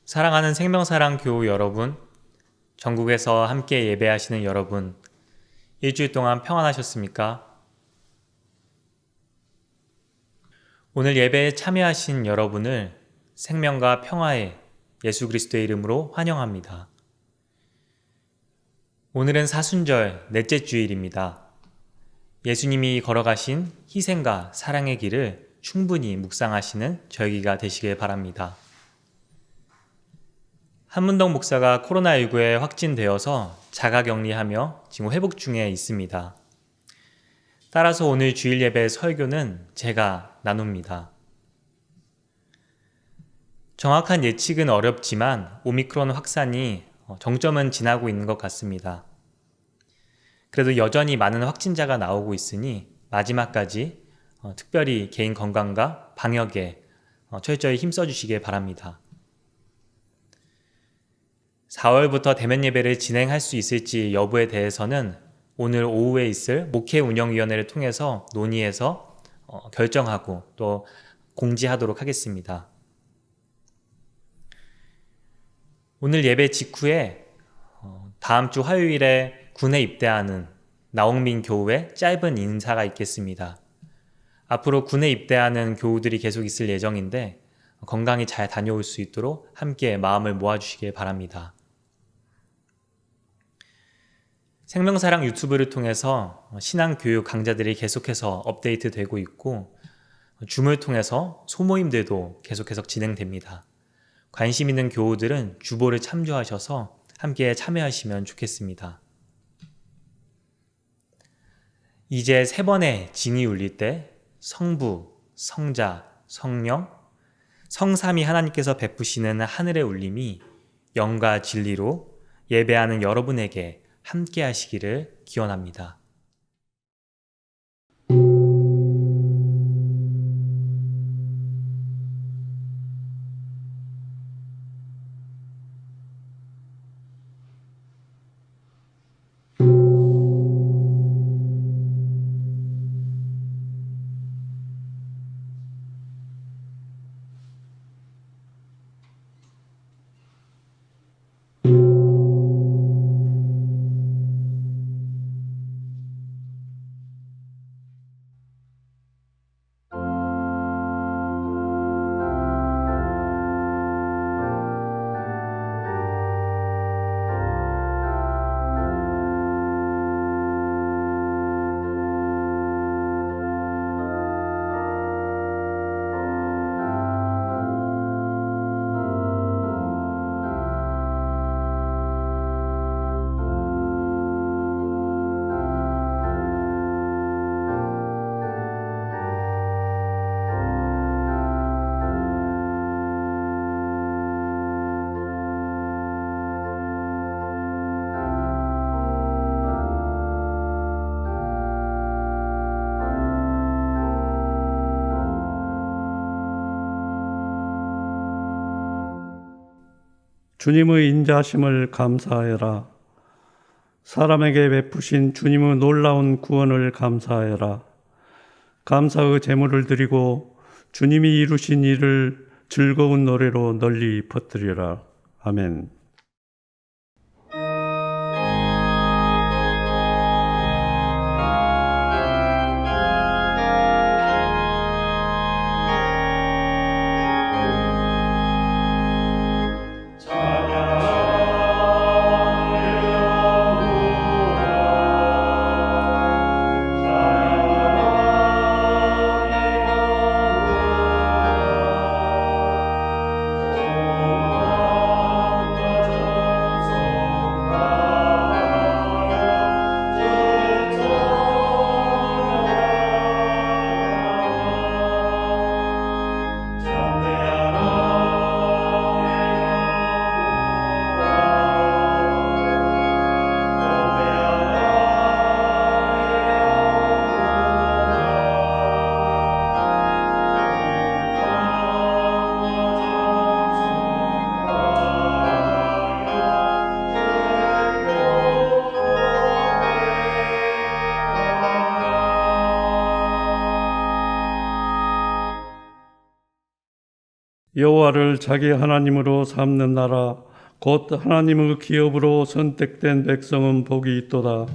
사랑하는 생명사랑 교우 여러분, 전국에서 함께 예배하시는 여러분, 일주일 동안 평안하셨습니까? 오늘 예배에 참여하신 여러분을 생명과 평화의 예수 그리스도의 이름으로 환영합니다. 오늘은 사순절 넷째 주일입니다. 예수님이 걸어가신 희생과 사랑의 길을 충분히 묵상하시는 절기가 되시길 바랍니다. 한문덕 목사가 코로나19에 확진되어서 자가격리하며 지금 회복 중에 있습니다. 따라서 오늘 주일 예배 설교는 제가 나눕니다. 정확한 예측은 어렵지만 오미크론 확산이 정점은 지나고 있는 것 같습니다. 그래도 여전히 많은 확진자가 나오고 있으니 마지막까지 특별히 개인 건강과 방역에 철저히 힘써주시길 바랍니다. 4월부터 대면 예배를 진행할 수 있을지 여부에 대해서는 오늘 오후에 있을 목회 운영위원회를 통해서 논의해서 결정하고 또 공지하도록 하겠습니다. 오늘 예배 직후에 다음 주 화요일에 군에 입대하는 나홍민 교우의 짧은 인사가 있겠습니다. 앞으로 군에 입대하는 교우들이 계속 있을 예정인데 건강히 잘 다녀올 수 있도록 함께 마음을 모아주시길 바랍니다. 생명사랑 유튜브를 통해서 신앙교육 강좌들이 계속해서 업데이트되고 있고 줌을 통해서 소모임들도 계속해서 진행됩니다. 관심 있는 교우들은 주보를 참조하셔서 함께 참여하시면 좋겠습니다. 이제 3번의 징이 울릴 때 성부, 성자, 성령, 성삼위 하나님께서 베푸시는 하늘의 울림이 영과 진리로 예배하는 여러분에게 함께 하시기를 기원합니다. 주님의 인자하심을 감사하여라. 사람에게 베푸신 주님의 놀라운 구원을 감사하여라. 감사의 제물을 드리고 주님이 이루신 일을 즐거운 노래로 널리 퍼뜨리라. 아멘. 여호와를 자기 하나님으로 삼는 나라 곧 하나님의 기업으로 선택된 백성은 복이 있도다.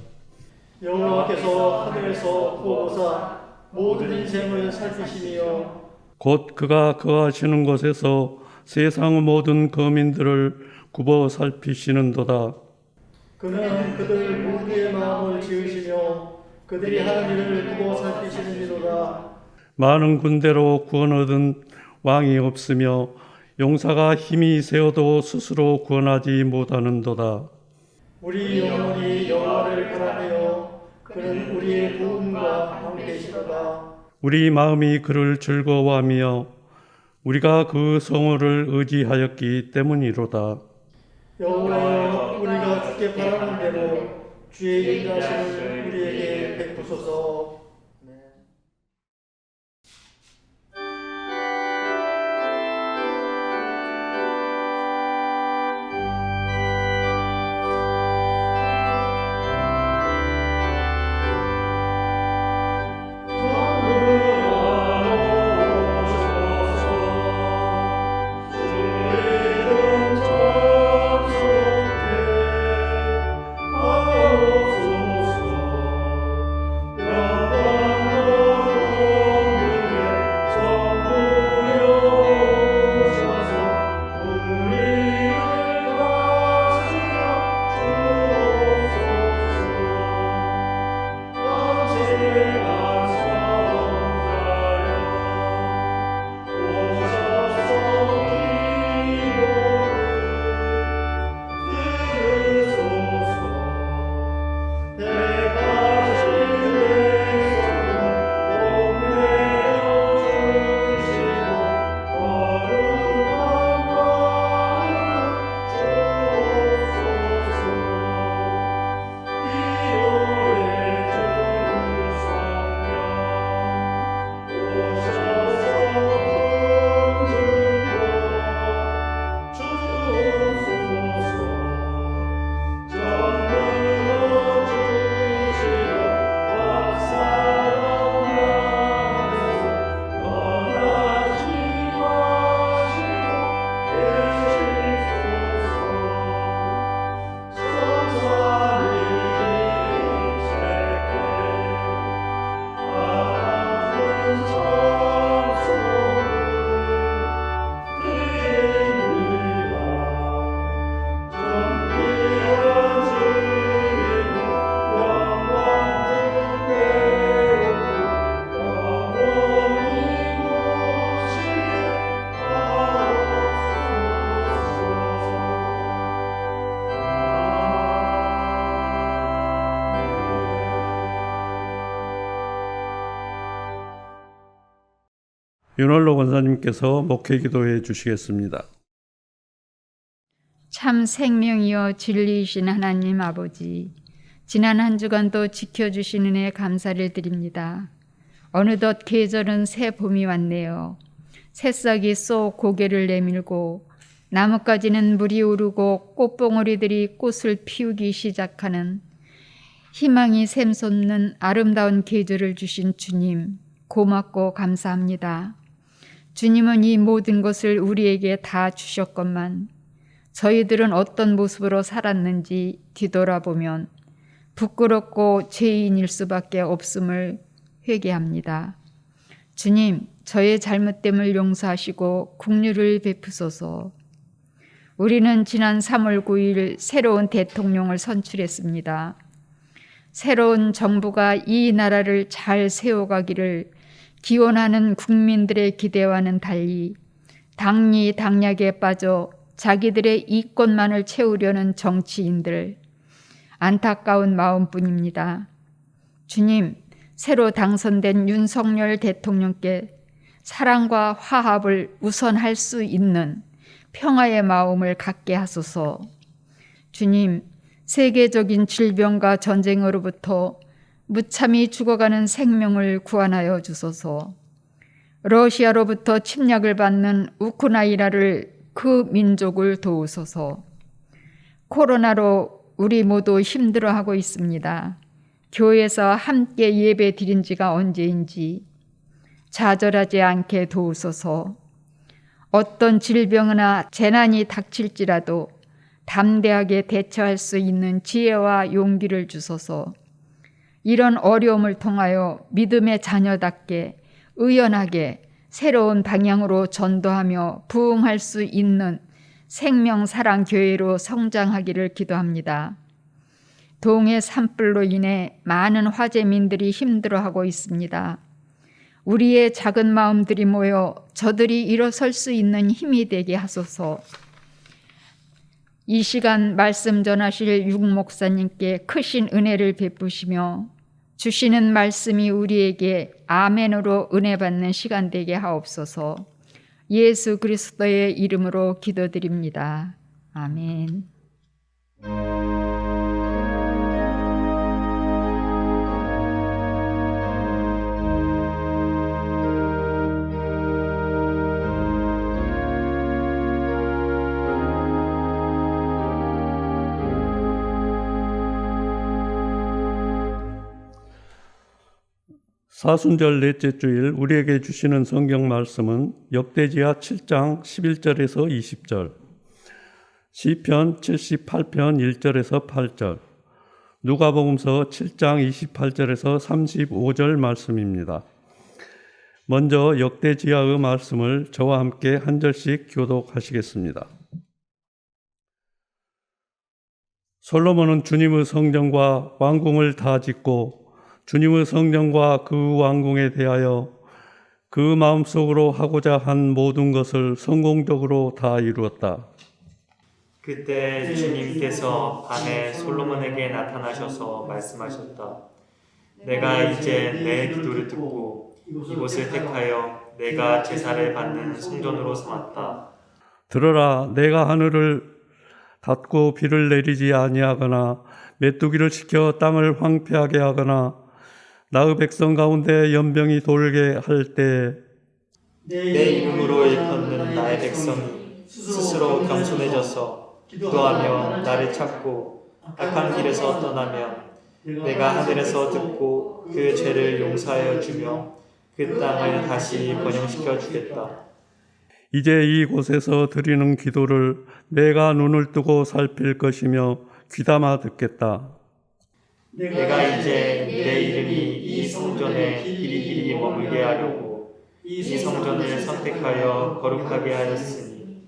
여호와께서 하늘에서 구워보사 모든 인생을 살피시며 곧 그가 거하시는 곳에서 세상의 모든 거민들을 굽어 살피시는도다. 그는 그들 모두의 마음을 지으시며 그들이 하는 일을 굽어 살피시는 이로다. 많은 군대로 구원 얻은 왕이 없으며 용사가 힘이 세어도 스스로 구원하지 못하는도다. 우리 영혼이 여호와를 바라며 그는 우리의 도움과 함께시로다. 우리 마음이 그를 즐거워하며 우리가 그 성호를 의지하였기 때문이로다. 여호와여, 우리가 주께 바라는 대로 주의 인자심을 우리에게 베푸소서. 윤월로 권사님께서 목회 기도해 주시겠습니다. 참 생명이여 진리이신 하나님 아버지, 지난 한 주간도 지켜주신 은혜 감사를 드립니다. 어느덧 계절은 새 봄이 왔네요. 새싹이 쏙 고개를 내밀고 나뭇가지는 물이 오르고 꽃봉오리들이 꽃을 피우기 시작하는 희망이 샘솟는 아름다운 계절을 주신 주님, 고맙고 감사합니다. 주님은 이 모든 것을 우리에게 다 주셨건만 저희들은 어떤 모습으로 살았는지 뒤돌아보면 부끄럽고 죄인일 수밖에 없음을 회개합니다. 주님, 저의 잘못됨을 용서하시고 긍휼을 베푸소서. 우리는 지난 3월 9일 새로운 대통령을 선출했습니다. 새로운 정부가 이 나라를 잘 세워가기를 기원하는 국민들의 기대와는 달리 당리 당략에 빠져 자기들의 이권만을 채우려는 정치인들, 안타까운 마음뿐입니다. 주님, 새로 당선된 윤석열 대통령께 사랑과 화합을 우선할 수 있는 평화의 마음을 갖게 하소서. 주님, 세계적인 질병과 전쟁으로부터 무참히 죽어가는 생명을 구원하여 주소서. 러시아로부터 침략을 받는 우크라이나를 그 민족을 도우소서. 코로나로 우리 모두 힘들어하고 있습니다. 교회에서 함께 예배 드린 지가 언제인지 좌절하지 않게 도우소서. 어떤 질병이나 재난이 닥칠지라도 담대하게 대처할 수 있는 지혜와 용기를 주소서. 이런 어려움을 통하여 믿음의 자녀답게 의연하게 새로운 방향으로 전도하며 부흥할 수 있는 생명사랑교회로 성장하기를 기도합니다. 동해 산불로 인해 많은 화재민들이 힘들어하고 있습니다. 우리의 작은 마음들이 모여 저들이 일어설 수 있는 힘이 되게 하소서. 이 시간 말씀 전하실 육 목사님께 크신 은혜를 베푸시며 주시는 말씀이 우리에게 아멘으로 은혜 받는 시간 되게 하옵소서. 예수 그리스도의 이름으로 기도드립니다. 아멘. 사순절 넷째 주일 우리에게 주시는 성경 말씀은 역대지하 7장 11절에서 20절, 시편 78편 1절에서 8절, 누가복음서 7장 28절에서 35절 말씀입니다. 먼저 역대지하의 말씀을 저와 함께 한 절씩 교독하시겠습니다. 솔로몬은 주님의 성전과 왕궁을 다 짓고 주님의 성전과 그 왕궁에 대하여 그 마음속으로 하고자 한 모든 것을 성공적으로 다 이루었다. 그때 주님께서 밤에 솔로몬에게 나타나셔서 말씀하셨다. 내가 이제 내 기도를 듣고 이곳을 택하여 내가 제사를 받는 성전으로 삼았다. 들어라, 내가 하늘을 닫고 비를 내리지 아니하거나 메뚜기를 시켜 땅을 황폐하게 하거나 나의 백성 가운데 연병이 돌게 할 때 내 이름으로 일컫는 나의 백성이 스스로 겸손해져서 기도하며 나를 찾고 악한 길에서 떠나면 내가 하늘에서 듣고 그 죄를 용서하여 주며 그 땅을 다시 번영시켜 주겠다. 이제 이곳에서 드리는 기도를 내가 눈을 뜨고 살필 것이며 귀담아 듣겠다. 내가 이제 내 이름이 이 성전에 길이길이 머물게 하려고 이 성전을 선택하여 거룩하게 하였으니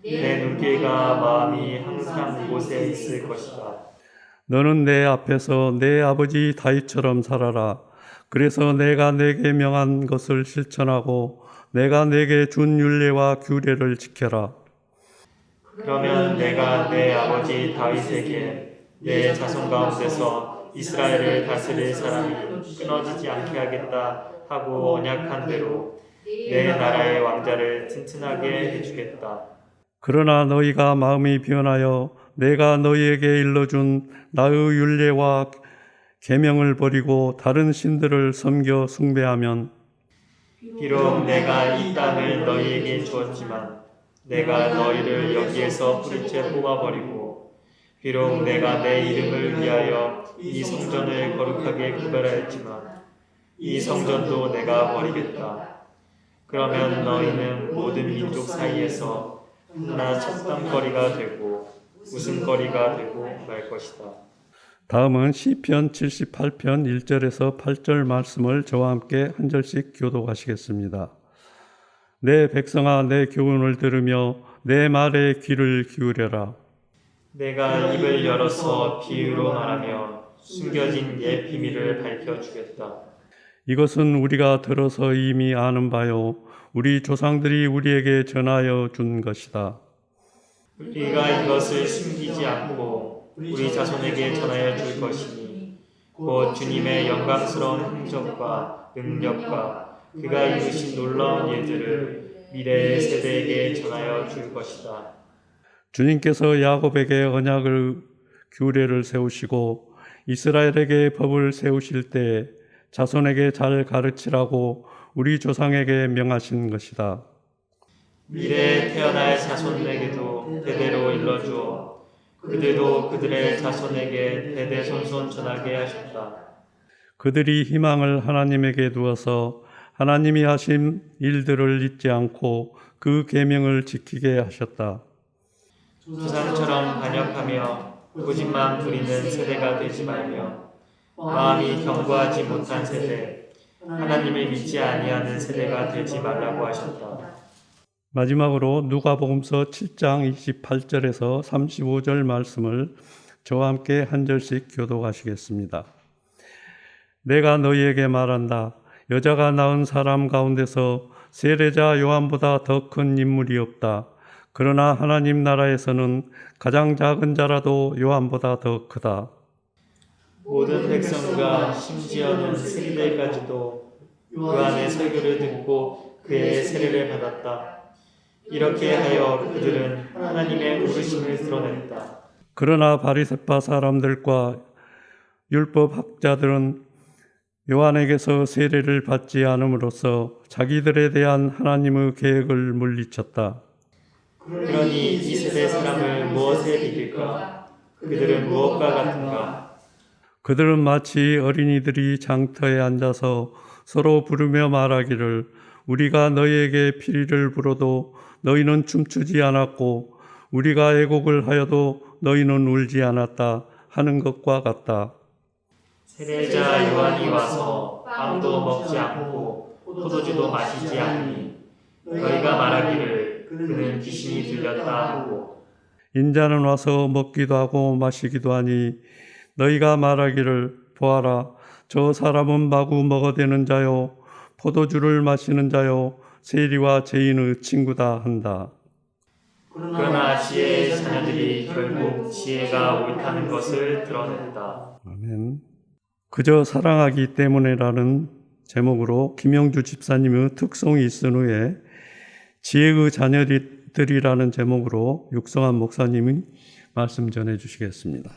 내 눈길과 마음이 항상 이곳에 있을 것이다. 너는 내 앞에서 내 아버지 다윗처럼 살아라. 그래서 내가 내게 명한 것을 실천하고 내가 내게 준 율례와 규례를 지켜라. 그러면 내가 내 아버지 다윗에게 내 자손 가운데서 이스라엘을 다스릴 사람이 끊어지지 않게 하겠다 하고 언약한 대로 내 나라의 왕자를 튼튼하게 해주겠다. 그러나 너희가 마음이 변하여 내가 너희에게 일러준 나의 율례와 계명을 버리고 다른 신들을 섬겨 숭배하면 비록 내가 이 땅을 너희에게 주었지만 내가 너희를 여기에서 뿌리째 뽑아버리고 비록 내가 내 이름을 위하여 이 성전을 거룩하게 구별하였지만 이 성전도 내가 버리겠다. 그러면 너희는 모든 민족 사이에서 하나 첩담거리가 되고 웃음거리가 되고 말 것이다. 다음은 시편 78편 1절에서 8절 말씀을 저와 함께 한 절씩 교독하시겠습니다. 내 백성아 내 교훈을 들으며 내 말에 귀를 기울여라. 내가 입을 열어서 비유로 말하며 숨겨진 옛 비밀을 밝혀주겠다. 이것은 우리가 들어서 이미 아는 바요 우리 조상들이 우리에게 전하여 준 것이다. 우리가 이것을 숨기지 않고 우리 자손에게 전하여 줄 것이니 곧 주님의 영광스러운 행적과 능력과 그가 이루신 놀라운 일들을 미래의 세대에게 전하여 줄 것이다. 주님께서 야곱에게 언약을 규례를 세우시고 이스라엘에게 법을 세우실 때 자손에게 잘 가르치라고 우리 조상에게 명하신 것이다. 미래에 태어날 자손에게도 대대로 일러주어 그들도 그들의 자손에게 대대손손 전하게 하셨다. 그들이 희망을 하나님에게 두어서 하나님이 하신 일들을 잊지 않고 그 계명을 지키게 하셨다. 조상처럼 반역하며 거짓말 부리는 세대가 되지 말며 마음이 견고하지 못한 세대, 하나님을 믿지 아니하는 세대가 되지 말라고 하셨다. 마지막으로 누가복음서 7장 28절에서 35절 말씀을 저와 함께 한 절씩 교독하시겠습니다. 내가 너희에게 말한다. 여자가 낳은 사람 가운데서 세례자 요한보다 더 큰 인물이 없다. 그러나 하나님 나라에서는 가장 작은 자라도 요한보다 더 크다. 모든 백성과 심지어는 세리들까지도 요한의 설교를 듣고 그의 세례를 받았다. 이렇게 하여 그들은 하나님의 부르심을 드러냈다. 그러나 바리새파 사람들과 율법학자들은 요한에게서 세례를 받지 않음으로써 자기들에 대한 하나님의 계획을 물리쳤다. 그러니 이 세대 사람을 무엇에 비길까? 그들은 무엇과 같은가? 그들은 마치 어린이들이 장터에 앉아서 서로 부르며 말하기를 우리가 너희에게 피리를 불어도 너희는 춤추지 않았고 우리가 애곡을 하여도 너희는 울지 않았다 하는 것과 같다. 세례자 요한이 와서 빵도 먹지 않고 포도주도 마시지 않으니 너희가 말하기를 그는 귀신이 들렸다 하고 인자는 와서 먹기도 하고 마시기도 하니 너희가 말하기를 보아라 저 사람은 마구 먹어대는 자요 포도주를 마시는 자요 세리와 죄인의 친구다 한다. 그러나 지혜의 자녀들이 결국 지혜가 옳다는 것을 드러낸다. 아멘. 그저 사랑하기 때문에라는 제목으로 김영주 집사님의 특송이 있은 후에 지혜의 자녀들이라는 제목으로 육성한 목사님이 말씀 전해 주시겠습니다.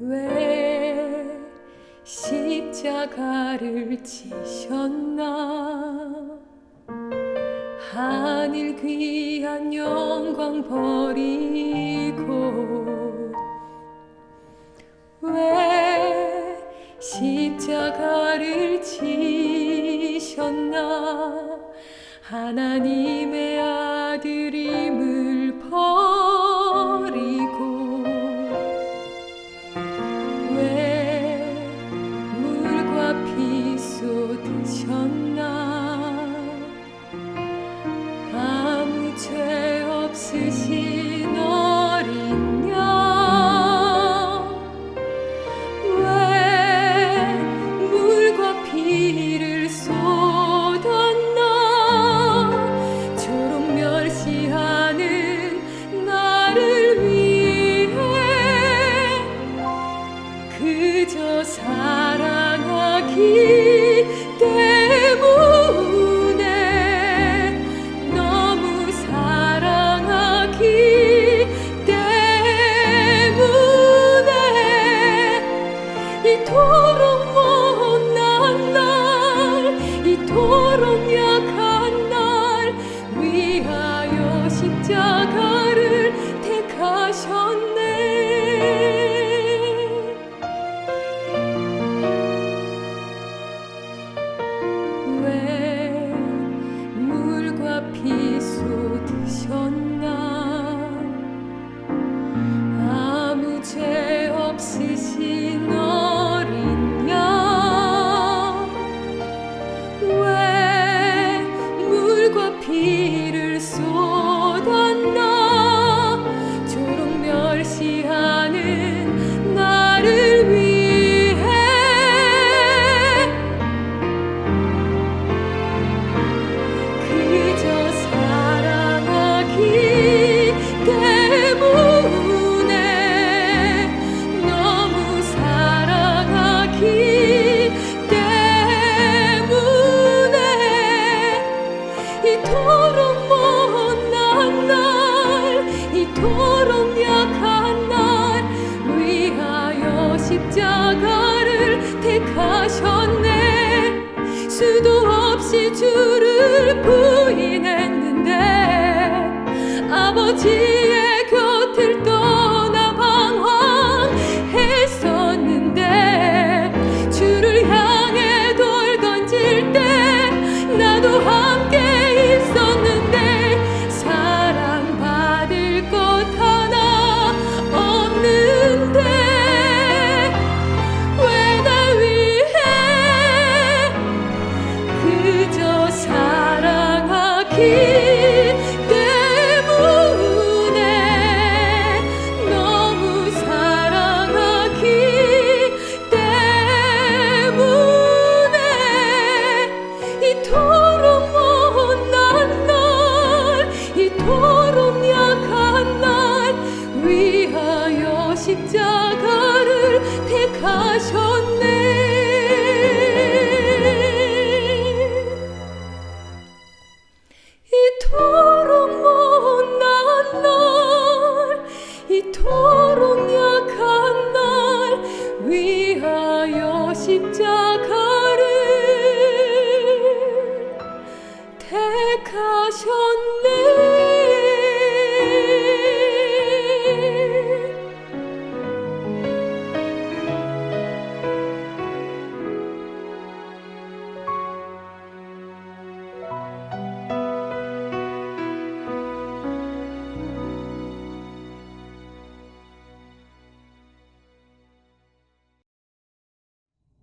왜 십자가를 지셨나 하늘 귀한 영광 버리고 왜 십자가를 지셨나 하나님의 아들임을 버리고 왜 물과 피 쏟으셨나 아무 죄 없으신 어린 양 왜 물과 피를 쏟았나 저록 멸시하는 나를 위해 그저 사랑하기 때문에 너무 사랑하기 때문에 이토록 못난 날 이토록 약한 날 위하여 십자가를 택하셨네. 왜 물과 피 쏟으셨나 아무 죄 없으신 어린 양 왜 물과 피를 쏟았나 저록 멸시하는 나를 위해 그저 사랑하기 때문에 너무 사랑하기 때문에 이토록 못난 아버지의 곁을 떠나 방황했었는데 주를 향해 돌 던질 때 나도 함께 있었는데 사랑받을 것 하나 없는데 왜 날 위해 그저 사랑하기 때문에 너무 사랑하기 때문에 이토록 못난 날 이토록 약한 날 위하여 십자가를 택하셨네. 이토록 못난 날 이토록 약한 날 위하여 십자가를 택하셨네.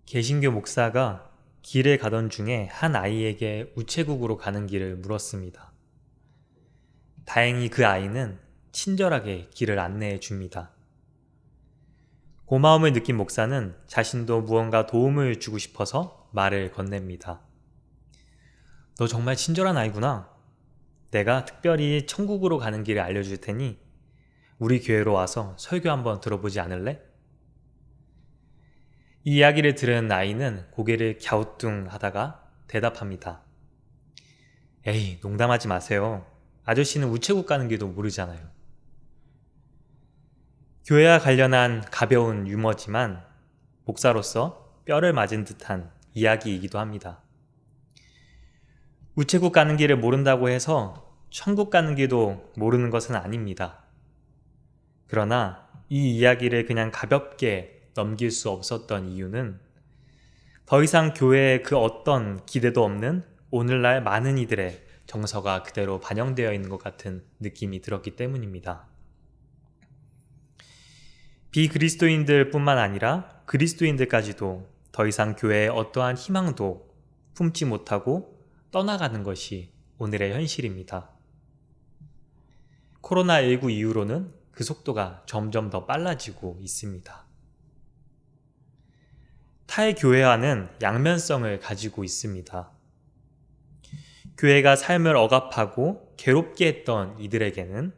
개신교 목사가 길에 가던 중에 한 아이에게 우체국으로 가는 길을 물었습니다. 다행히 그 아이는 친절하게 길을 안내해 줍니다. 고마움을 느낀 목사는 자신도 무언가 도움을 주고 싶어서 말을 건넵니다. 너 정말 친절한 아이구나. 내가 특별히 천국으로 가는 길을 알려줄 테니 우리 교회로 와서 설교 한번 들어보지 않을래? 이 이야기를 들은 아이는 고개를 갸우뚱하다가 대답합니다. 에이, 농담하지 마세요. 아저씨는 우체국 가는 길도 모르잖아요. 교회와 관련한 가벼운 유머지만 목사로서 뼈를 맞은 듯한 이야기이기도 합니다. 우체국 가는 길을 모른다고 해서 천국 가는 길도 모르는 것은 아닙니다. 그러나 이 이야기를 그냥 가볍게 넘길 수 없었던 이유는 더 이상 교회에 그 어떤 기대도 없는 오늘날 많은 이들의 정서가 그대로 반영되어 있는 것 같은 느낌이 들었기 때문입니다. 비그리스도인들 뿐만 아니라 그리스도인들까지도 더 이상 교회에 어떠한 희망도 품지 못하고 떠나가는 것이 오늘의 현실입니다. 코로나19 이후로는 그 속도가 점점 더 빨라지고 있습니다. 타의 교회와는 양면성을 가지고 있습니다. 교회가 삶을 억압하고 괴롭게 했던 이들에게는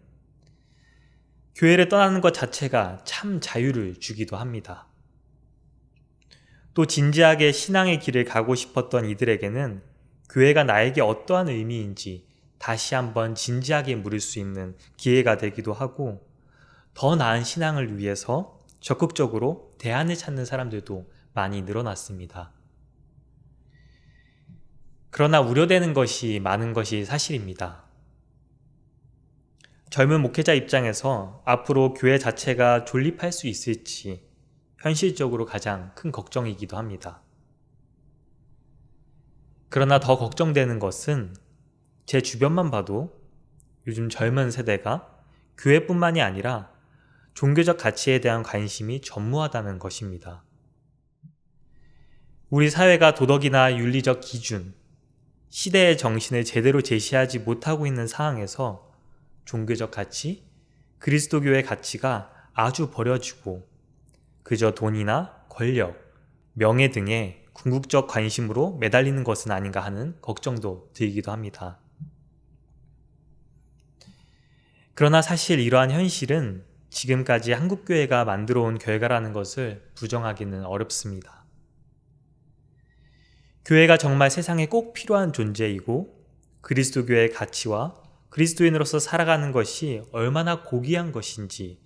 교회를 떠나는 것 자체가 참 자유를 주기도 합니다. 또 진지하게 신앙의 길을 가고 싶었던 이들에게는 교회가 나에게 어떠한 의미인지 다시 한번 진지하게 물을 수 있는 기회가 되기도 하고 더 나은 신앙을 위해서 적극적으로 대안을 찾는 사람들도 많이 늘어났습니다. 그러나 우려되는 것이 많은 것이 사실입니다. 젊은 목회자 입장에서 앞으로 교회 자체가 존립할 수 있을지 현실적으로 가장 큰 걱정이기도 합니다. 그러나 더 걱정되는 것은 제 주변만 봐도 요즘 젊은 세대가 교회뿐만이 아니라 종교적 가치에 대한 관심이 전무하다는 것입니다. 우리 사회가 도덕이나 윤리적 기준, 시대의 정신을 제대로 제시하지 못하고 있는 상황에서 종교적 가치, 그리스도교의 가치가 아주 버려지고 그저 돈이나 권력, 명예 등의 궁극적 관심으로 매달리는 것은 아닌가 하는 걱정도 들기도 합니다. 그러나 사실 이러한 현실은 지금까지 한국교회가 만들어 온 결과라는 것을 부정하기는 어렵습니다. 교회가 정말 세상에 꼭 필요한 존재이고 그리스도교의 가치와 그리스도인으로서 살아가는 것이 얼마나 고귀한 것인지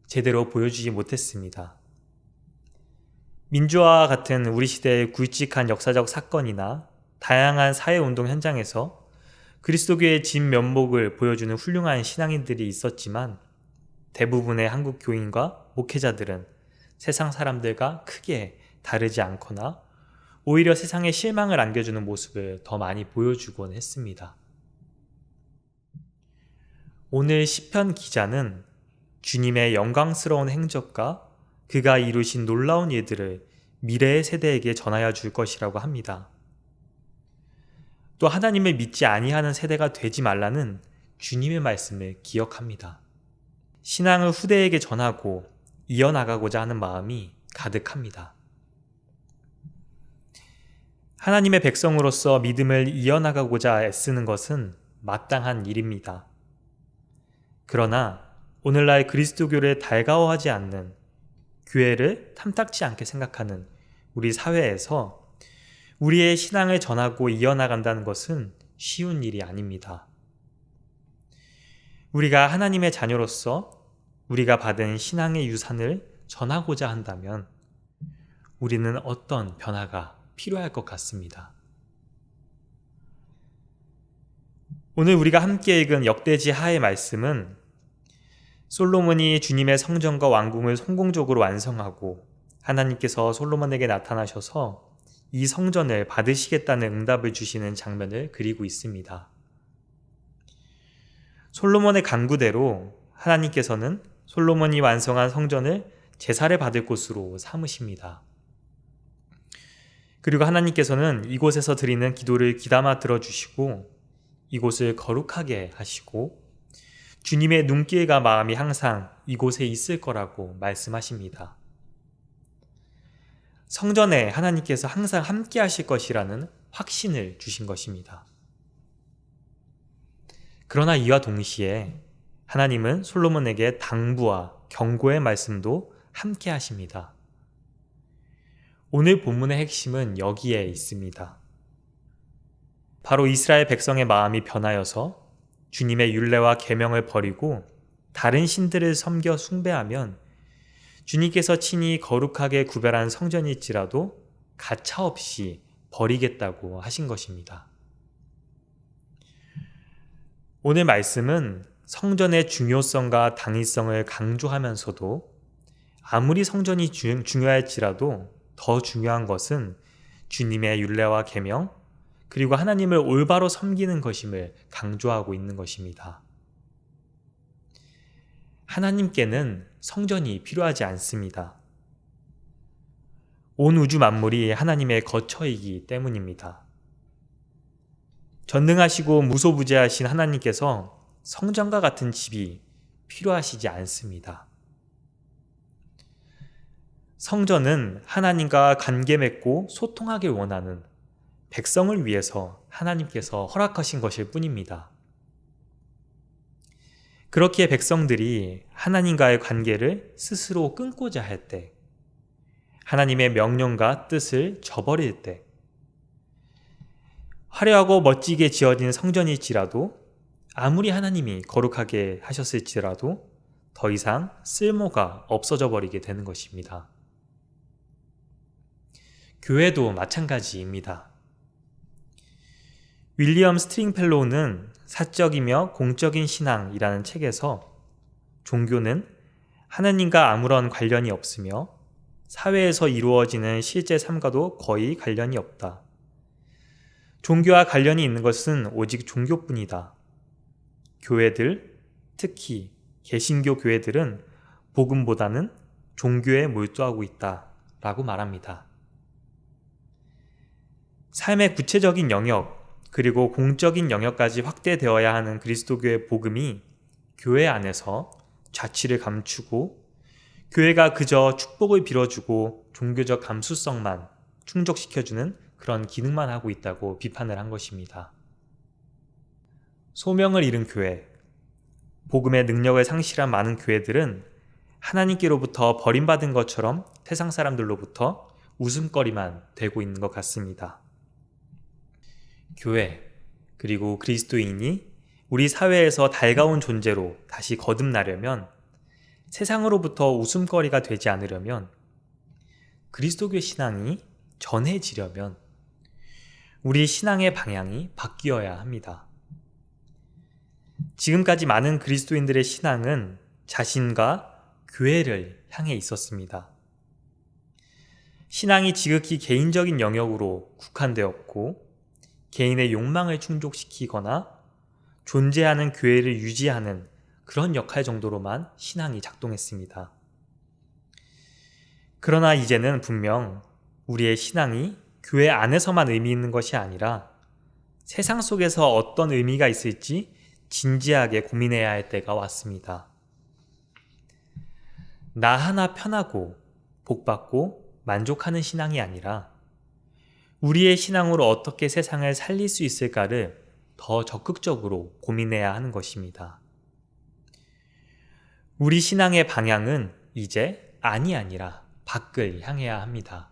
제대로 보여주지 못했습니다. 민주화와 같은 우리 시대의 굵직한 역사적 사건이나 다양한 사회운동 현장에서 그리스도교의 진면목을 보여주는 훌륭한 신앙인들이 있었지만 대부분의 한국 교인과 목회자들은 세상 사람들과 크게 다르지 않거나 오히려 세상에 실망을 안겨주는 모습을 더 많이 보여주곤 했습니다. 오늘 시편 기자는 주님의 영광스러운 행적과 그가 이루신 놀라운 일들을 미래의 세대에게 전하여 줄 것이라고 합니다. 또 하나님을 믿지 아니하는 세대가 되지 말라는 주님의 말씀을 기억합니다. 신앙을 후대에게 전하고 이어나가고자 하는 마음이 가득합니다. 하나님의 백성으로서 믿음을 이어나가고자 애쓰는 것은 마땅한 일입니다. 그러나 오늘날 그리스도교를 달가워하지 않는, 교회를 탐탁치 않게 생각하는 우리 사회에서 우리의 신앙을 전하고 이어나간다는 것은 쉬운 일이 아닙니다. 우리가 하나님의 자녀로서 우리가 받은 신앙의 유산을 전하고자 한다면 우리는 어떤 변화가 필요할 것 같습니다. 오늘 우리가 함께 읽은 역대지 하의 말씀은 솔로몬이 주님의 성전과 왕궁을 성공적으로 완성하고 하나님께서 솔로몬에게 나타나셔서 이 성전을 받으시겠다는 응답을 주시는 장면을 그리고 있습니다. 솔로몬의 간구대로 하나님께서는 솔로몬이 완성한 성전을 제사를 받을 곳으로 삼으십니다. 그리고 하나님께서는 이곳에서 드리는 기도를 귀담아 들어주시고 이곳을 거룩하게 하시고 주님의 눈길과 마음이 항상 이곳에 있을 거라고 말씀하십니다. 성전에 하나님께서 항상 함께 하실 것이라는 확신을 주신 것입니다. 그러나 이와 동시에 하나님은 솔로몬에게 당부와 경고의 말씀도 함께 하십니다. 오늘 본문의 핵심은 여기에 있습니다. 바로 이스라엘 백성의 마음이 변하여서 주님의 율례와 계명을 버리고 다른 신들을 섬겨 숭배하면 주님께서 친히 거룩하게 구별한 성전일지라도 가차없이 버리겠다고 하신 것입니다. 오늘 말씀은 성전의 중요성과 당위성을 강조하면서도 아무리 성전이 중요할지라도 더 중요한 것은 주님의 율례와 계명 그리고 하나님을 올바로 섬기는 것임을 강조하고 있는 것입니다. 하나님께는 성전이 필요하지 않습니다. 온 우주 만물이 하나님의 거처이기 때문입니다. 전능하시고 무소부재하신 하나님께서 성전과 같은 집이 필요하시지 않습니다. 성전은 하나님과 관계 맺고 소통하길 원하는 백성을 위해서 하나님께서 허락하신 것일 뿐입니다. 그렇기에 백성들이 하나님과의 관계를 스스로 끊고자 할 때, 하나님의 명령과 뜻을 저버릴 때, 화려하고 멋지게 지어진 성전일지라도 아무리 하나님이 거룩하게 하셨을지라도 더 이상 쓸모가 없어져 버리게 되는 것입니다. 교회도 마찬가지입니다. 윌리엄 스트링펠로우는 사적이며 공적인 신앙이라는 책에서 종교는 하나님과 아무런 관련이 없으며 사회에서 이루어지는 실제 삶과도 거의 관련이 없다. 종교와 관련이 있는 것은 오직 종교뿐이다. 교회들, 특히 개신교 교회들은 복음보다는 종교에 몰두하고 있다 라고 말합니다. 삶의 구체적인 영역 그리고 공적인 영역까지 확대되어야 하는 그리스도교의 복음이 교회 안에서 자취를 감추고 교회가 그저 축복을 빌어주고 종교적 감수성만 충족시켜주는 그런 기능만 하고 있다고 비판을 한 것입니다. 소명을 잃은 교회, 복음의 능력을 상실한 많은 교회들은 하나님께로부터 버림받은 것처럼 세상 사람들로부터 웃음거리만 되고 있는 것 같습니다. 교회, 그리고 그리스도인이 우리 사회에서 달가운 존재로 다시 거듭나려면, 세상으로부터 웃음거리가 되지 않으려면, 그리스도교 신앙이 전해지려면 우리 신앙의 방향이 바뀌어야 합니다. 지금까지 많은 그리스도인들의 신앙은 자신과 교회를 향해 있었습니다. 신앙이 지극히 개인적인 영역으로 국한되었고 개인의 욕망을 충족시키거나 존재하는 교회를 유지하는 그런 역할 정도로만 신앙이 작동했습니다. 그러나 이제는 분명 우리의 신앙이 교회 안에서만 의미 있는 것이 아니라 세상 속에서 어떤 의미가 있을지 진지하게 고민해야 할 때가 왔습니다. 나 하나 편하고 복받고 만족하는 신앙이 아니라 우리의 신앙으로 어떻게 세상을 살릴 수 있을까를 더 적극적으로 고민해야 하는 것입니다. 우리 신앙의 방향은 이제 안이 아니라 밖을 향해야 합니다.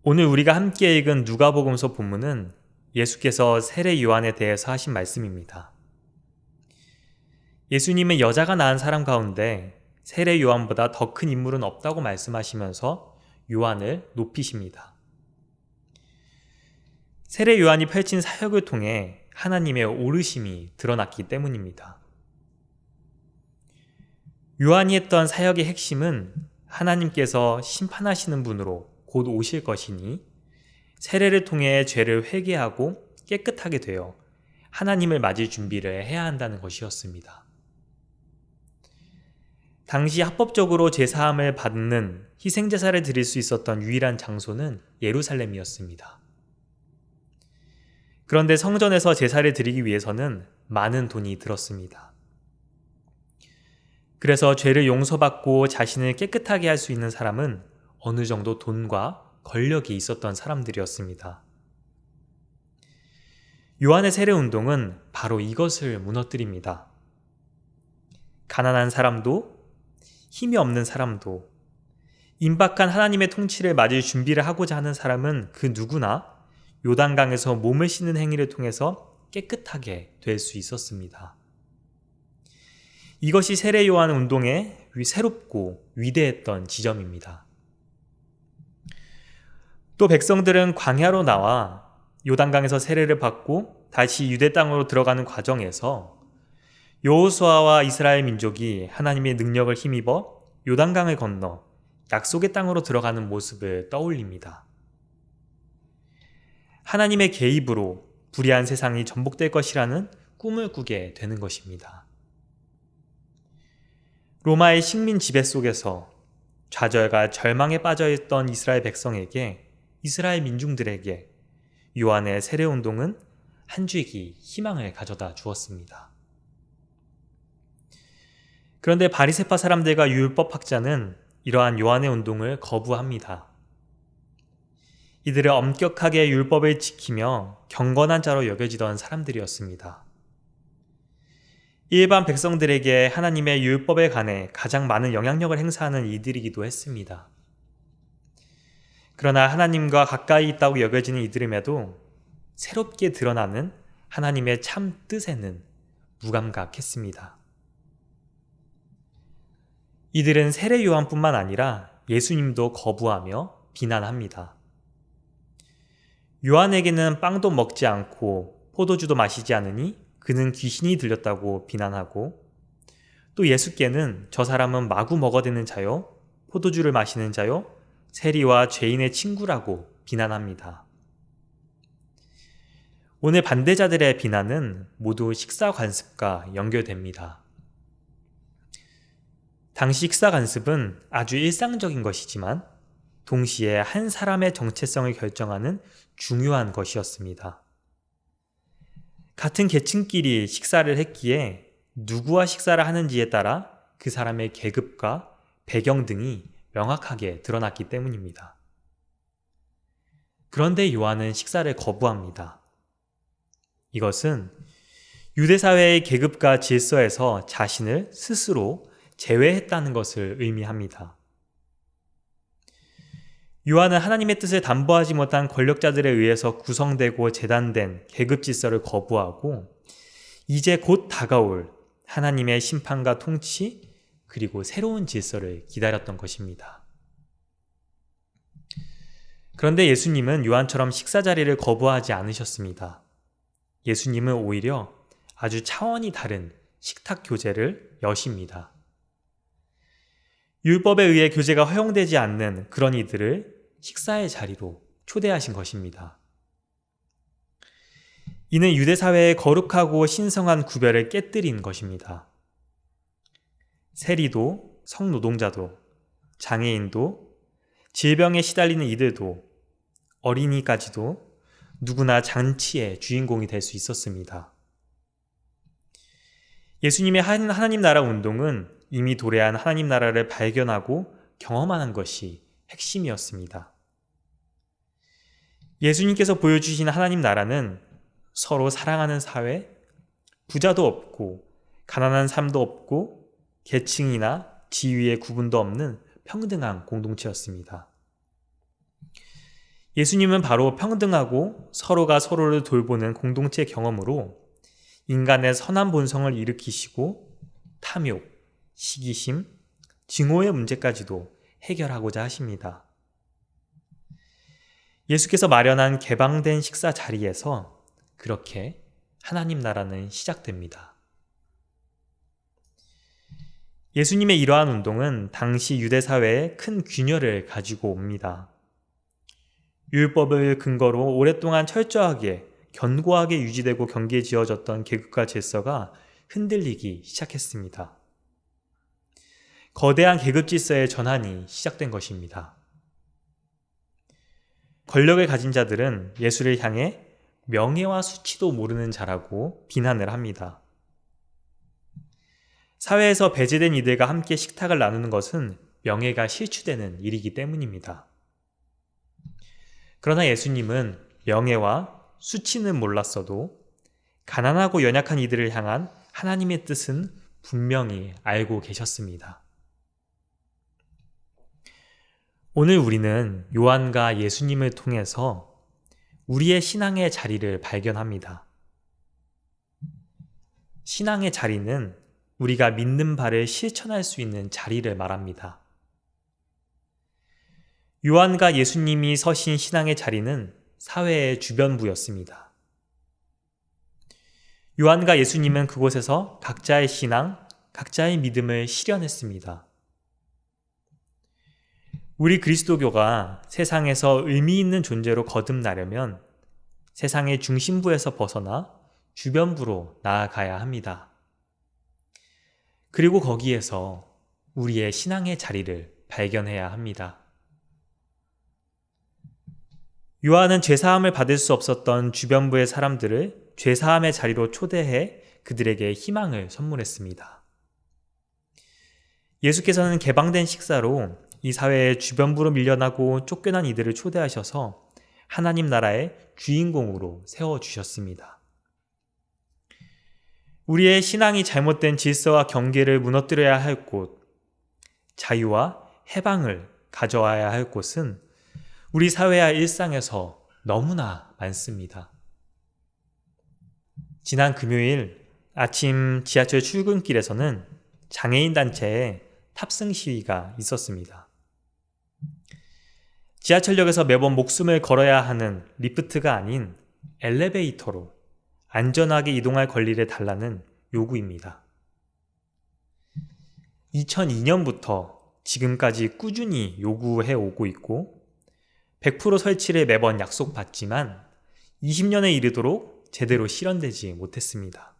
오늘 우리가 함께 읽은 누가복음서 본문은 예수께서 세례 요한에 대해서 하신 말씀입니다. 예수님은 여자가 낳은 사람 가운데 세례 요한보다 더 큰 인물은 없다고 말씀하시면서 요한을 높이십니다. 세례 요한이 펼친 사역을 통해 하나님의 오르심이 드러났기 때문입니다. 요한이 했던 사역의 핵심은 하나님께서 심판하시는 분으로 곧 오실 것이니 세례를 통해 죄를 회개하고 깨끗하게 되어 하나님을 맞을 준비를 해야 한다는 것이었습니다. 당시 합법적으로 제사함을 받는 희생제사를 드릴 수 있었던 유일한 장소는 예루살렘이었습니다. 그런데 성전에서 제사를 드리기 위해서는 많은 돈이 들었습니다. 그래서 죄를 용서받고 자신을 깨끗하게 할 수 있는 사람은 어느 정도 돈과 권력이 있었던 사람들이었습니다. 요한의 세례운동은 바로 이것을 무너뜨립니다. 가난한 사람도 힘이 없는 사람도 임박한 하나님의 통치를 맞을 준비를 하고자 하는 사람은 그 누구나 요단강에서 몸을 씻는 행위를 통해서 깨끗하게 될 수 있었습니다. 이것이 세례 요한 운동의 새롭고 위대했던 지점입니다. 또 백성들은 광야로 나와 요단강에서 세례를 받고 다시 유대 땅으로 들어가는 과정에서 여호수아와 이스라엘 민족이 하나님의 능력을 힘입어 요단강을 건너 약속의 땅으로 들어가는 모습을 떠올립니다. 하나님의 개입으로 불의한 세상이 전복될 것이라는 꿈을 꾸게 되는 것입니다. 로마의 식민 지배 속에서 좌절과 절망에 빠져있던 이스라엘 백성에게, 이스라엘 민중들에게 요한의 세례운동은 한 줄기 희망을 가져다 주었습니다. 그런데 바리새파 사람들과 율법학자는 이러한 요한의 운동을 거부합니다. 이들은 엄격하게 율법을 지키며 경건한 자로 여겨지던 사람들이었습니다. 일반 백성들에게 하나님의 율법에 관해 가장 많은 영향력을 행사하는 이들이기도 했습니다. 그러나 하나님과 가까이 있다고 여겨지는 이들임에도 새롭게 드러나는 하나님의 참 뜻에는 무감각했습니다. 이들은 세례 요한뿐만 아니라 예수님도 거부하며 비난합니다. 요한에게는 빵도 먹지 않고 포도주도 마시지 않으니 그는 귀신이 들렸다고 비난하고, 또 예수께는 저 사람은 마구 먹어대는 자요, 포도주를 마시는 자요, 세리와 죄인의 친구라고 비난합니다. 오늘 반대자들의 비난은 모두 식사 관습과 연결됩니다. 당시 식사 관습은 아주 일상적인 것이지만 동시에 한 사람의 정체성을 결정하는 중요한 것이었습니다. 같은 계층끼리 식사를 했기에 누구와 식사를 하는지에 따라 그 사람의 계급과 배경 등이 명확하게 드러났기 때문입니다. 그런데 요한은 식사를 거부합니다. 이것은 유대사회의 계급과 질서에서 자신을 스스로 제외했다는 것을 의미합니다. 요한은 하나님의 뜻을 담보하지 못한 권력자들에 의해서 구성되고 재단된 계급 질서를 거부하고 이제 곧 다가올 하나님의 심판과 통치 그리고 새로운 질서를 기다렸던 것입니다. 그런데 예수님은 요한처럼 식사 자리를 거부하지 않으셨습니다. 예수님은 오히려 아주 차원이 다른 식탁 교제를 여십니다. 율법에 의해 교제가 허용되지 않는 그런 이들을 식사의 자리로 초대하신 것입니다. 이는 유대 사회의 거룩하고 신성한 구별을 깨뜨린 것입니다. 세리도, 성노동자도, 장애인도, 질병에 시달리는 이들도, 어린이까지도 누구나 잔치의 주인공이 될 수 있었습니다. 예수님의 하나님 나라 운동은 이미 도래한 하나님 나라를 발견하고 경험하는 것이 핵심이었습니다. 예수님께서 보여주신 하나님 나라는 서로 사랑하는 사회, 부자도 없고 가난한 삶도 없고 계층이나 지위의 구분도 없는 평등한 공동체였습니다. 예수님은 바로 평등하고 서로가 서로를 돌보는 공동체 경험으로 인간의 선한 본성을 일으키시고 탐욕, 시기심, 증오의 문제까지도 해결하고자 하십니다. 예수께서 마련한 개방된 식사 자리에서 그렇게 하나님 나라는 시작됩니다. 예수님의 이러한 운동은 당시 유대 사회에 큰 균열을 가지고 옵니다. 율법을 근거로 오랫동안 철저하게 견고하게 유지되고 경계지어졌던 계급과 질서가 흔들리기 시작했습니다. 거대한 계급 질서의 전환이 시작된 것입니다. 권력을 가진 자들은 예수를 향해 명예와 수치도 모르는 자라고 비난을 합니다. 사회에서 배제된 이들과 함께 식탁을 나누는 것은 명예가 실추되는 일이기 때문입니다. 그러나 예수님은 명예와 수치는 몰랐어도 가난하고 연약한 이들을 향한 하나님의 뜻은 분명히 알고 계셨습니다. 오늘 우리는 요한과 예수님을 통해서 우리의 신앙의 자리를 발견합니다. 신앙의 자리는 우리가 믿는 바를 실천할 수 있는 자리를 말합니다. 요한과 예수님이 서신 신앙의 자리는 사회의 주변부였습니다. 요한과 예수님은 그곳에서 각자의 신앙, 각자의 믿음을 실현했습니다. 우리 그리스도교가 세상에서 의미 있는 존재로 거듭나려면 세상의 중심부에서 벗어나 주변부로 나아가야 합니다. 그리고 거기에서 우리의 신앙의 자리를 발견해야 합니다. 요한은 죄사함을 받을 수 없었던 주변부의 사람들을 죄사함의 자리로 초대해 그들에게 희망을 선물했습니다. 예수께서는 개방된 식사로 이 사회의 주변부로 밀려나고 쫓겨난 이들을 초대하셔서 하나님 나라의 주인공으로 세워주셨습니다. 우리의 신앙이 잘못된 질서와 경계를 무너뜨려야 할 곳, 자유와 해방을 가져와야 할 곳은 우리 사회와 일상에서 너무나 많습니다. 지난 금요일 아침 지하철 출근길에서는 장애인 단체의 탑승 시위가 있었습니다. 지하철역에서 매번 목숨을 걸어야 하는 리프트가 아닌 엘리베이터로 안전하게 이동할 권리를 달라는 요구입니다. 2002년부터 지금까지 꾸준히 요구해 오고 있고 100% 설치를 매번 약속받지만 20년에 이르도록 제대로 실현되지 못했습니다.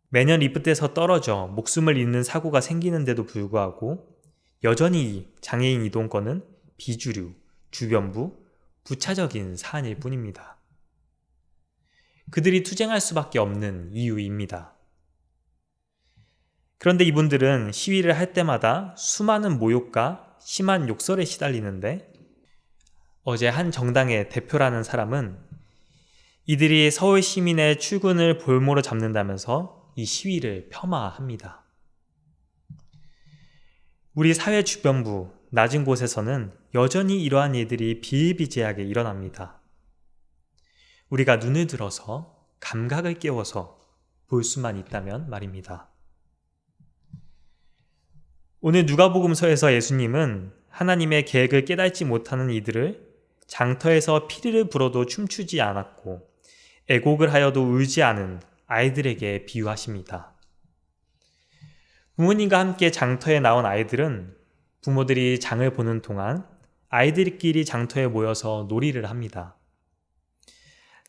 매년 리프트에서 떨어져 목숨을 잃는 사고가 생기는데도 불구하고 여전히 장애인 이동권은 비주류, 주변부, 부차적인 사안일 뿐입니다. 그들이 투쟁할 수밖에 없는 이유입니다. 그런데 이분들은 시위를 할 때마다 수많은 모욕과 심한 욕설에 시달리는데 어제 한 정당의 대표라는 사람은 이들이 서울 시민의 출근을 볼모로 잡는다면서 이 시위를 폄하합니다. 우리 사회 주변부, 낮은 곳에서는 여전히 이러한 일들이 비일비재하게 일어납니다. 우리가 눈을 들어서 감각을 깨워서 볼 수만 있다면 말입니다. 오늘 누가복음서에서 예수님은 하나님의 계획을 깨닫지 못하는 이들을 장터에서 피리를 불어도 춤추지 않았고 애곡을 하여도 울지 않은 아이들에게 비유하십니다. 부모님과 함께 장터에 나온 아이들은 부모들이 장을 보는 동안 아이들끼리 장터에 모여서 놀이를 합니다.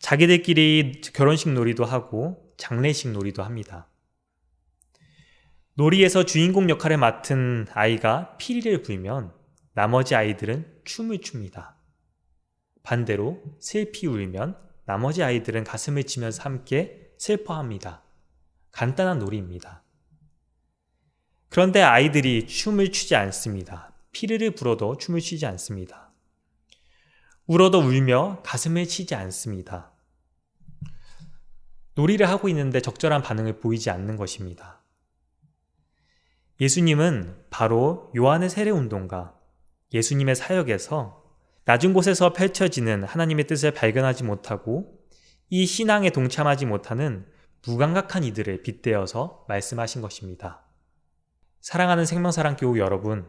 자기들끼리 결혼식 놀이도 하고 장례식 놀이도 합니다. 놀이에서 주인공 역할을 맡은 아이가 피리를 불면 나머지 아이들은 춤을 춥니다. 반대로 슬피 울면 나머지 아이들은 가슴을 치면서 함께 슬퍼합니다. 간단한 놀이입니다. 그런데 아이들이 춤을 추지 않습니다. 피리를 불어도 춤을 추지 않습니다. 울어도 울며 가슴을 치지 않습니다. 놀이를 하고 있는데 적절한 반응을 보이지 않는 것입니다. 예수님은 바로 요한의 세례운동가, 예수님의 사역에서 낮은 곳에서 펼쳐지는 하나님의 뜻을 발견하지 못하고 이 신앙에 동참하지 못하는 무감각한 이들을 빗대어서 말씀하신 것입니다. 사랑하는 생명사랑교우 여러분,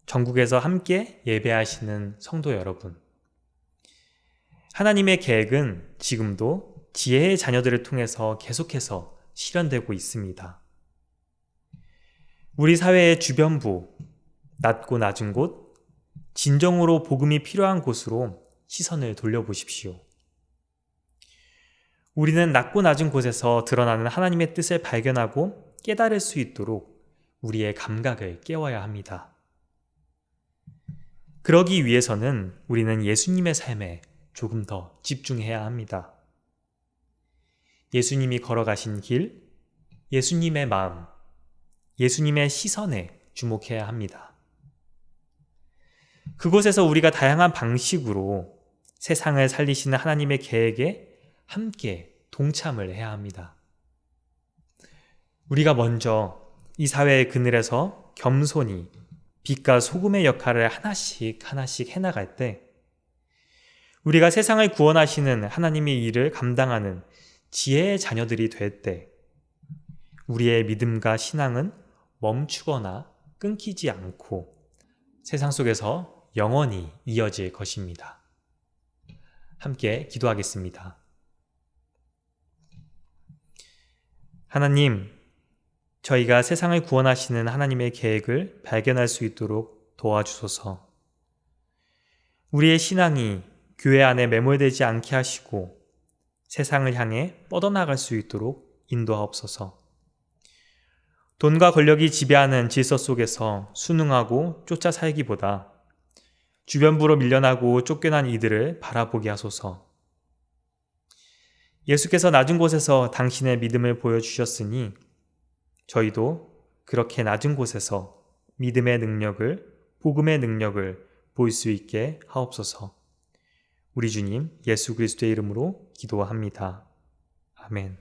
전국에서 함께 예배하시는 성도 여러분, 하나님의 계획은 지금도 지혜의 자녀들을 통해서 계속해서 실현되고 있습니다. 우리 사회의 주변부, 낮고 낮은 곳, 진정으로 복음이 필요한 곳으로 시선을 돌려보십시오. 우리는 낮고 낮은 곳에서 드러나는 하나님의 뜻을 발견하고 깨달을 수 있도록 우리의 감각을 깨워야 합니다. 그러기 위해서는 우리는 예수님의 삶에 조금 더 집중해야 합니다. 예수님이 걸어가신 길, 예수님의 마음, 예수님의 시선에 주목해야 합니다. 그곳에서 우리가 다양한 방식으로 세상을 살리시는 하나님의 계획에 함께 동참을 해야 합니다. 우리가 먼저 이 사회의 그늘에서 겸손히 빛과 소금의 역할을 하나씩 해나갈 때 우리가 세상을 구원하시는 하나님의 일을 감당하는 지혜의 자녀들이 될 때 우리의 믿음과 신앙은 멈추거나 끊기지 않고 세상 속에서 영원히 이어질 것입니다. 함께 기도하겠습니다. 하나님, 저희가 세상을 구원하시는 하나님의 계획을 발견할 수 있도록 도와주소서. 우리의 신앙이 교회 안에 매몰되지 않게 하시고 세상을 향해 뻗어나갈 수 있도록 인도하옵소서. 돈과 권력이 지배하는 질서 속에서 순응하고 쫓아 살기보다 주변부로 밀려나고 쫓겨난 이들을 바라보게 하소서. 예수께서 낮은 곳에서 당신의 믿음을 보여주셨으니 저희도 그렇게 낮은 곳에서 믿음의 능력을, 복음의 능력을 볼 수 있게 하옵소서. 우리 주님 예수 그리스도의 이름으로 기도합니다. 아멘.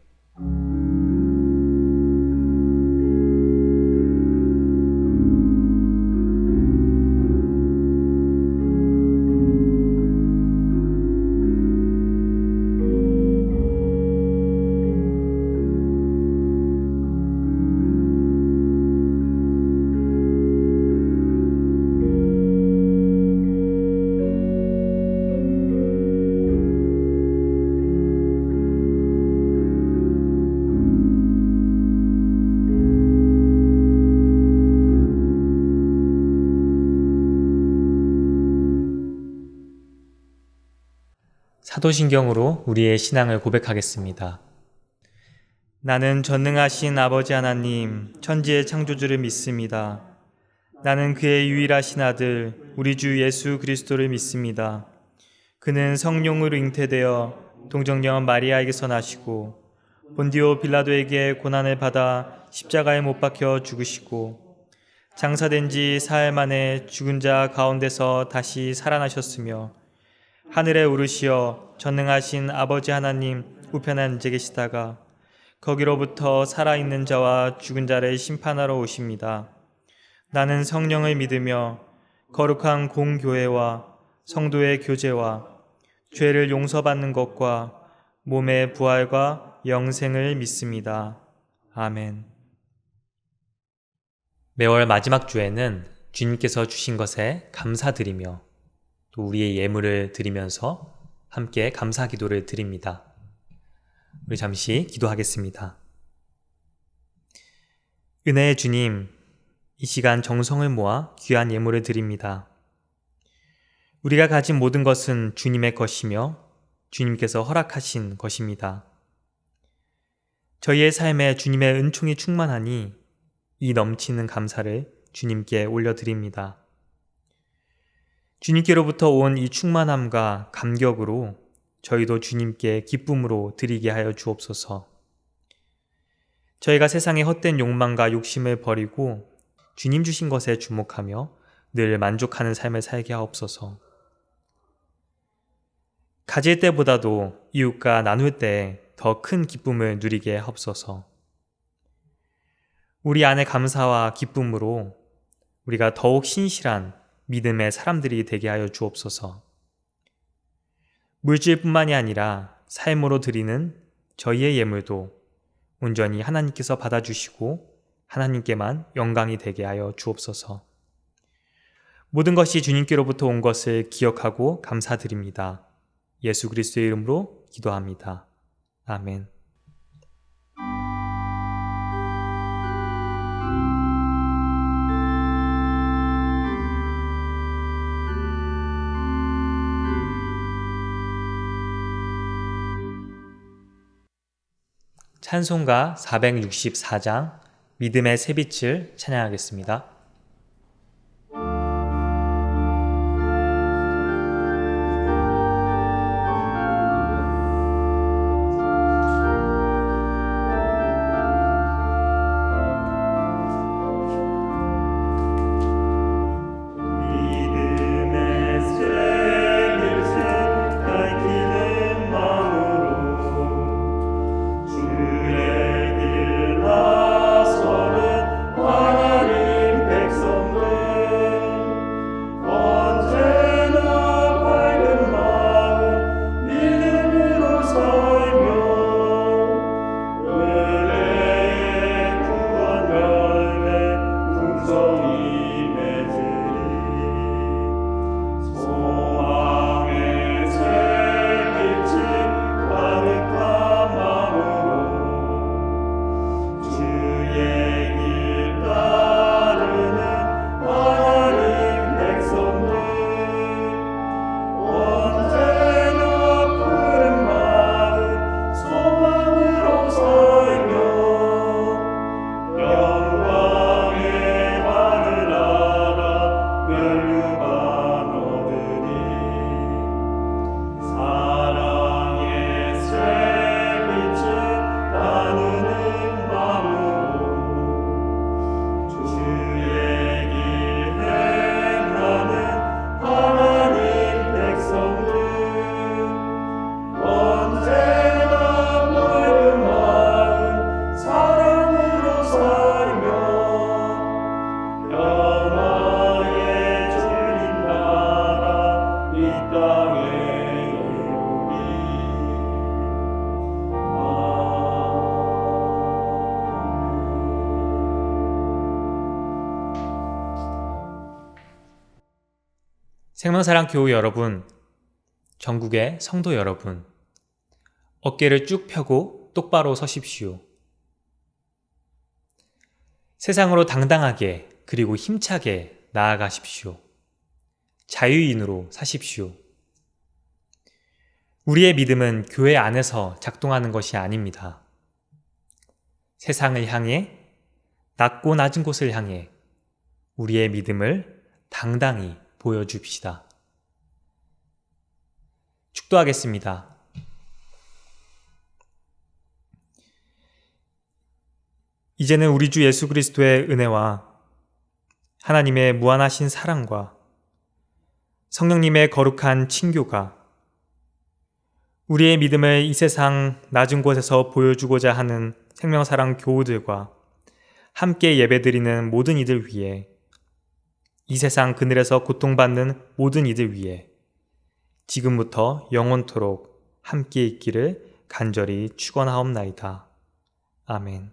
사도신경으로 우리의 신앙을 고백하겠습니다. 나는 전능하신 아버지 하나님, 천지의 창조주를 믿습니다. 나는 그의 유일하신 아들, 우리 주 예수 그리스도를 믿습니다. 그는 성령으로 잉태되어 동정녀 마리아에게서 나시고 본디오 빌라도에게 고난을 받아 십자가에 못 박혀 죽으시고 장사된 지 사흘 만에 죽은 자 가운데서 다시 살아나셨으며 하늘에 오르시어 전능하신 아버지 하나님 우편에 앉아 계시다가 거기로부터 살아있는 자와 죽은 자를 심판하러 오십니다. 나는 성령을 믿으며 거룩한 공교회와 성도의 교제와 죄를 용서받는 것과 몸의 부활과 영생을 믿습니다. 아멘. 매월 마지막 주에는 주님께서 주신 것에 감사드리며 또 우리의 예물을 드리면서 함께 감사 기도를 드립니다. 우리 잠시 기도하겠습니다. 은혜의 주님, 이 시간 정성을 모아 귀한 예물을 드립니다. 우리가 가진 모든 것은 주님의 것이며 주님께서 허락하신 것입니다. 저희의 삶에 주님의 은총이 충만하니 이 넘치는 감사를 주님께 올려드립니다. 주님께로부터 온 이 충만함과 감격으로 저희도 주님께 기쁨으로 드리게 하여 주옵소서. 저희가 세상의 헛된 욕망과 욕심을 버리고 주님 주신 것에 주목하며 늘 만족하는 삶을 살게 하옵소서. 가질 때보다도 이웃과 나눌 때 더 큰 기쁨을 누리게 하옵소서. 우리 안의 감사와 기쁨으로 우리가 더욱 신실한 믿음의 사람들이 되게 하여 주옵소서. 물질뿐만이 아니라 삶으로 드리는 저희의 예물도 온전히 하나님께서 받아주시고 하나님께만 영광이 되게 하여 주옵소서. 모든 것이 주님께로부터 온 것을 기억하고 감사드립니다. 예수 그리스도의 이름으로 기도합니다. 아멘. 찬송가 464장 믿음의 새빛을 찬양하겠습니다. 생명사랑 교우 여러분, 전국의 성도 여러분, 어깨를 쭉 펴고 똑바로 서십시오. 세상으로 당당하게 그리고 힘차게 나아가십시오. 자유인으로 사십시오. 우리의 믿음은 교회 안에서 작동하는 것이 아닙니다. 세상을 향해, 낮고 낮은 곳을 향해 우리의 믿음을 당당히 보여줍시다. 축도하겠습니다. 이제는 우리 주 예수 그리스도의 은혜와 하나님의 무한하신 사랑과 성령님의 거룩한 친교가 우리의 믿음을 이 세상 낮은 곳에서 보여주고자 하는 생명사랑 교우들과 함께 예배드리는 모든 이들 위해, 이 세상 그늘에서 고통받는 모든 이들 위해 지금부터 영원토록 함께 있기를 간절히 축원하옵나이다. 아멘.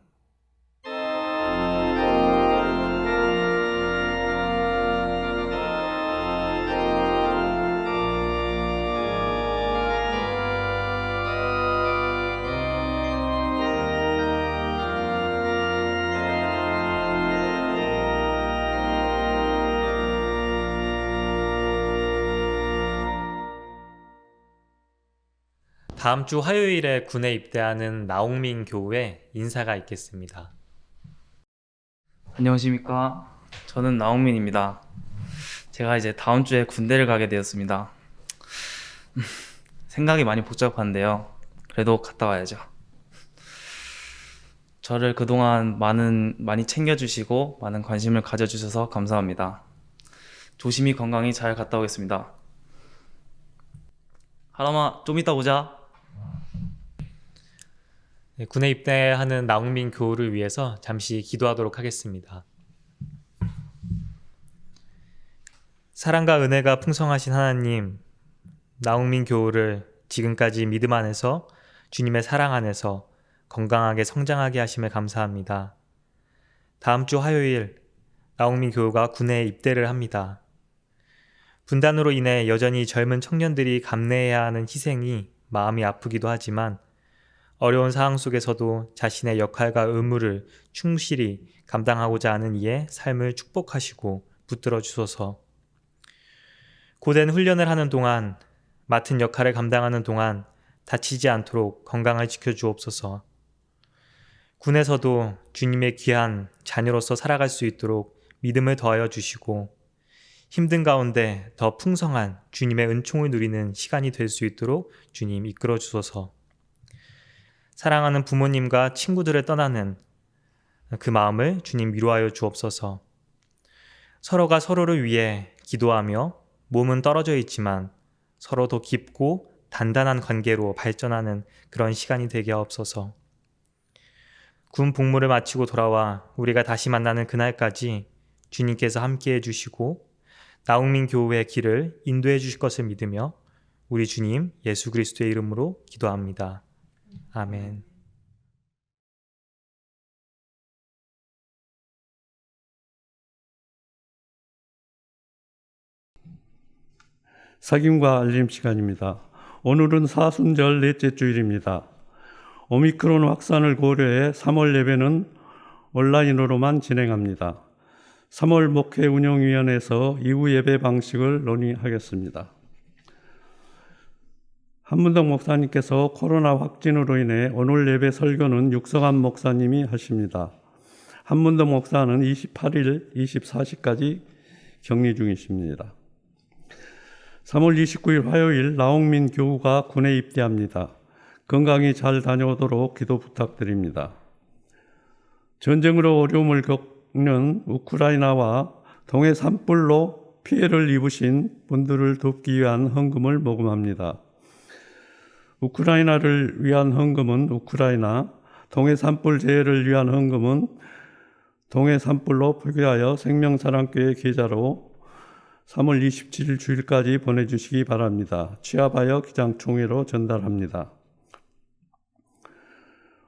다음 주 화요일에 군에 입대하는 나홍민 교우의 인사가 있겠습니다. 안녕하십니까. 저는 나홍민입니다. 제가 이제 다음 주에 군대를 가게 되었습니다. 생각이 많이 복잡한데요. 그래도 갔다 와야죠. 저를 그동안 많이 챙겨주시고 많은 관심을 가져주셔서 감사합니다. 조심히 건강히 잘 갔다 오겠습니다. 하람아, 좀 이따 보자. 네, 군에 입대하는 나홍민 교우를 위해서 잠시 기도하도록 하겠습니다. 사랑과 은혜가 풍성하신 하나님, 나홍민 교우를 지금까지 믿음 안에서 주님의 사랑 안에서 건강하게 성장하게 하심에 감사합니다. 다음 주 화요일 나홍민 교우가 군에 입대를 합니다. 분단으로 인해 여전히 젊은 청년들이 감내해야 하는 희생이 마음이 아프기도 하지만 어려운 상황 속에서도 자신의 역할과 의무를 충실히 감당하고자 하는 이의 삶을 축복하시고 붙들어 주소서. 고된 훈련을 하는 동안, 맡은 역할을 감당하는 동안 다치지 않도록 건강을 지켜주옵소서. 군에서도 주님의 귀한 자녀로서 살아갈 수 있도록 믿음을 더하여 주시고 힘든 가운데 더 풍성한 주님의 은총을 누리는 시간이 될 수 있도록 주님 이끌어 주소서. 사랑하는 부모님과 친구들을 떠나는 그 마음을 주님 위로하여 주옵소서. 서로가 서로를 위해 기도하며 몸은 떨어져 있지만 서로 더 깊고 단단한 관계로 발전하는 그런 시간이 되게 하옵소서. 군 복무를 마치고 돌아와 우리가 다시 만나는 그날까지 주님께서 함께해 주시고 나홍민 교우의 길을 인도해 주실 것을 믿으며 우리 주님 예수 그리스도의 이름으로 기도합니다. 아멘. 사김과 알림 시간입니다. 오늘은 사순절 넷째 주일입니다. 오미크론 확산을 고려해 3월 예배는 온라인으로만 진행합니다. 3월 목회 운영위원회에서 이후 예배 방식을 논의하겠습니다. 한문덕 목사님께서 코로나 확진으로 인해 오늘 예배 설교는 육성한 목사님이 하십니다. 한문덕 목사는 28일 24시까지 격리 중이십니다. 3월 29일 화요일 나홍민 교우가 군에 입대합니다. 건강히 잘 다녀오도록 기도 부탁드립니다. 전쟁으로 어려움을 겪는 우크라이나와 동해 산불로 피해를 입으신 분들을 돕기 위한 헌금을 모금합니다. 우크라이나를 위한 헌금은 우크라이나, 동해 산불 재해를 위한 헌금은 동해 산불로 포교하여 생명사랑교회 계좌로 3월 27일 주일까지 보내주시기 바랍니다. 취합하여 기장총회로 전달합니다.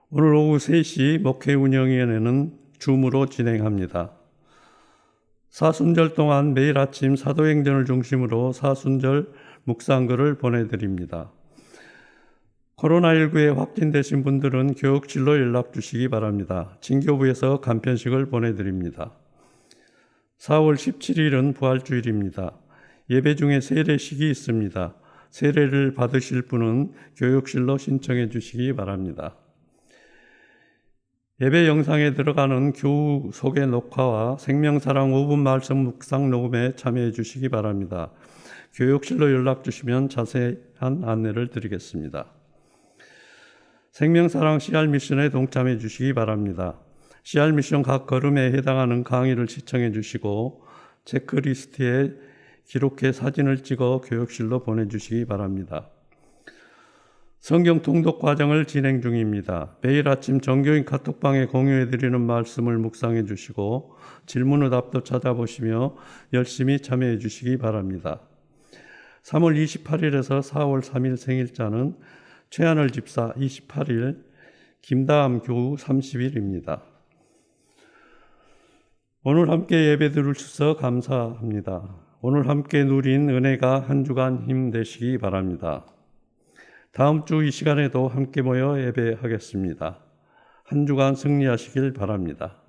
오늘 오후 3시 목회운영위원회는 줌으로 진행합니다. 사순절 동안 매일 아침 사도행전을 중심으로 사순절 묵상글을 보내드립니다. 코로나19에 확진되신 분들은 교육실로 연락 주시기 바랍니다. 진교부에서 간편식을 보내드립니다. 4월 17일은 부활주일입니다. 예배 중에 세례식이 있습니다. 세례를 받으실 분은 교육실로 신청해 주시기 바랍니다. 예배 영상에 들어가는 교우 소개 녹화와 생명사랑 5분 말씀 묵상 녹음에 참여해 주시기 바랍니다. 교육실로 연락 주시면 자세한 안내를 드리겠습니다. 생명사랑 CR 미션에 동참해 주시기 바랍니다. CR 미션 각 걸음에 해당하는 강의를 시청해 주시고 체크리스트에 기록해 사진을 찍어 교육실로 보내주시기 바랍니다. 성경 통독 과정을 진행 중입니다. 매일 아침 정교인 카톡방에 공유해 드리는 말씀을 묵상해 주시고 질문의답도 찾아보시며 열심히 참여해 주시기 바랍니다. 3월 28일에서 4월 3일 생일자는 최하늘 집사 28일, 김다함 교우 30일입니다. 오늘 함께 예배 드리셔서 감사합니다. 오늘 함께 누린 은혜가 한 주간 힘내시기 바랍니다. 다음 주 이 시간에도 함께 모여 예배하겠습니다. 한 주간 승리하시길 바랍니다.